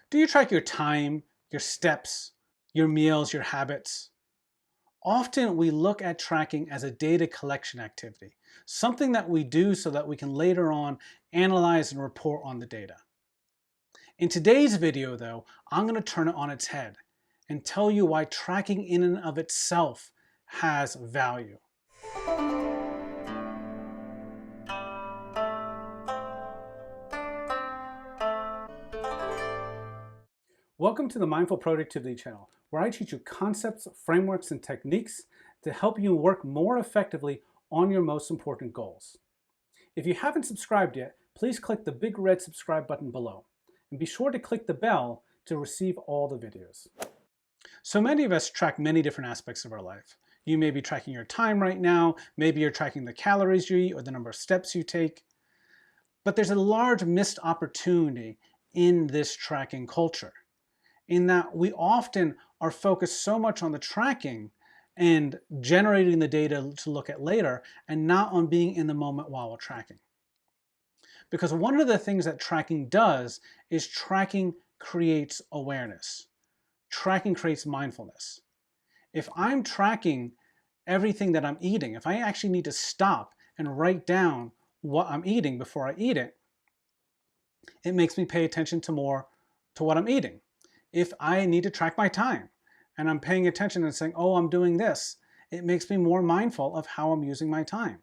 Do you track your time, your steps, your meals, your habits? Often we look at tracking as a data collection activity, something that we do so that we can later on analyze and report on the data. In today's video though, I'm going to turn it on its head and tell you why tracking in and of itself has value. Welcome to the Mindful Productivity channel, where I teach you concepts, frameworks, and techniques to help you work more effectively on your most important goals. If you haven't subscribed yet, please click the big red subscribe button below, and be sure to click the bell to receive all the videos. So many of us track many different aspects of our life. You may be tracking your time right now, maybe you're tracking the calories you eat or the number of steps you take, but there's a large missed opportunity in this tracking culture, in that we often are focused so much on the tracking and generating the data to look at later and not on being in the moment while we're tracking. Because one of the things that tracking does is tracking creates awareness. Tracking creates mindfulness. If I'm tracking everything that I'm eating, if I actually need to stop and write down what I'm eating before I eat it, it makes me pay attention to what I'm eating. If I need to track my time and I'm paying attention and saying, oh, I'm doing this, it makes me more mindful of how I'm using my time.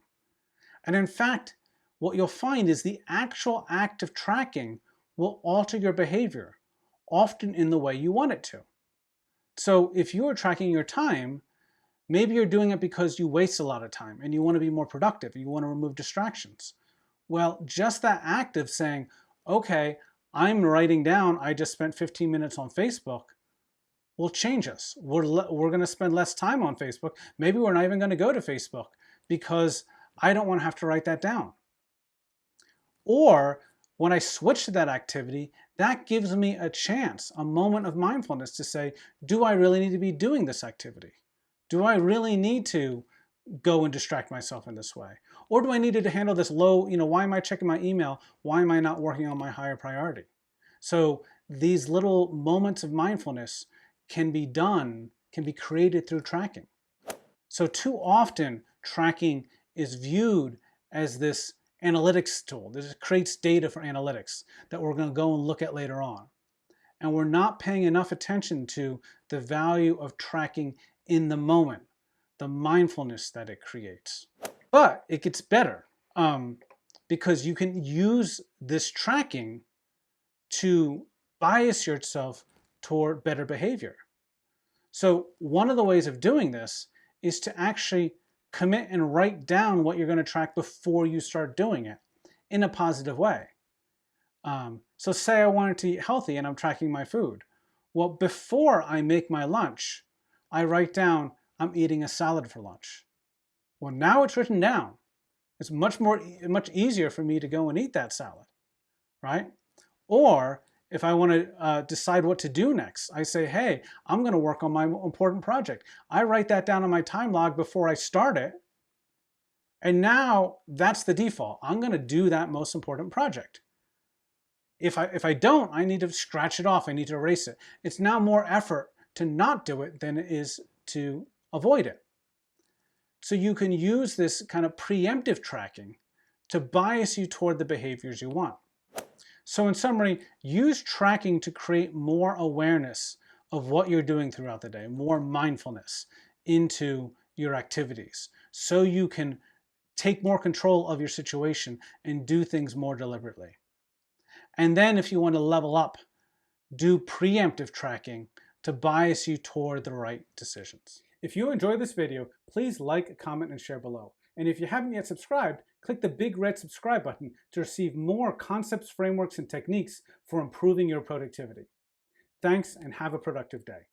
And in fact, what you'll find is the actual act of tracking will alter your behavior, often in the way you want it to. So if you are tracking your time, maybe you're doing it because you waste a lot of time and you want to be more productive and you want to remove distractions. Well, just that act of saying, okay, I'm writing down I just spent 15 minutes on Facebook will change us. We're going to spend less time on Facebook. Maybe we're not even going to go to Facebook because I don't want to have to write that down. Or when I switch to that activity, that gives me a chance, a moment of mindfulness to say, do I really need to be doing this activity? Do I really need to go and distract myself in this way? Or do I need to handle this low, why am I checking my email? Why am I not working on my higher priority? So these little moments of mindfulness can be created through tracking. So too often tracking is viewed as this analytics tool. This creates data for analytics that we're going to go and look at later on. And we're not paying enough attention to the value of tracking in the moment, the mindfulness that it creates. But it gets better because you can use this tracking to bias yourself toward better behavior. So one of the ways of doing this is to actually commit and write down what you're going to track before you start doing it in a positive way. So say I wanted to eat healthy and I'm tracking my food. Well, before I make my lunch, I write down I'm eating a salad for lunch. Well, now it's written down. It's much easier for me to go and eat that salad, right? Or if I want to decide what to do next, I say, hey, I'm going to work on my important project. I write that down on my time log before I start it. And now that's the default. I'm going to do that most important project. If I don't, I need to scratch it off. I need to erase it. It's now more effort to not do it than it is to avoid it. So you can use this kind of preemptive tracking to bias you toward the behaviors you want. So in summary, use tracking to create more awareness of what you're doing throughout the day, more mindfulness into your activities, so you can take more control of your situation and do things more deliberately. And then if you want to level up, do preemptive tracking to bias you toward the right decisions. If you enjoyed this video, please like, comment, and share below. And if you haven't yet subscribed, click the big red subscribe button to receive more concepts, frameworks, and techniques for improving your productivity. Thanks, and have a productive day.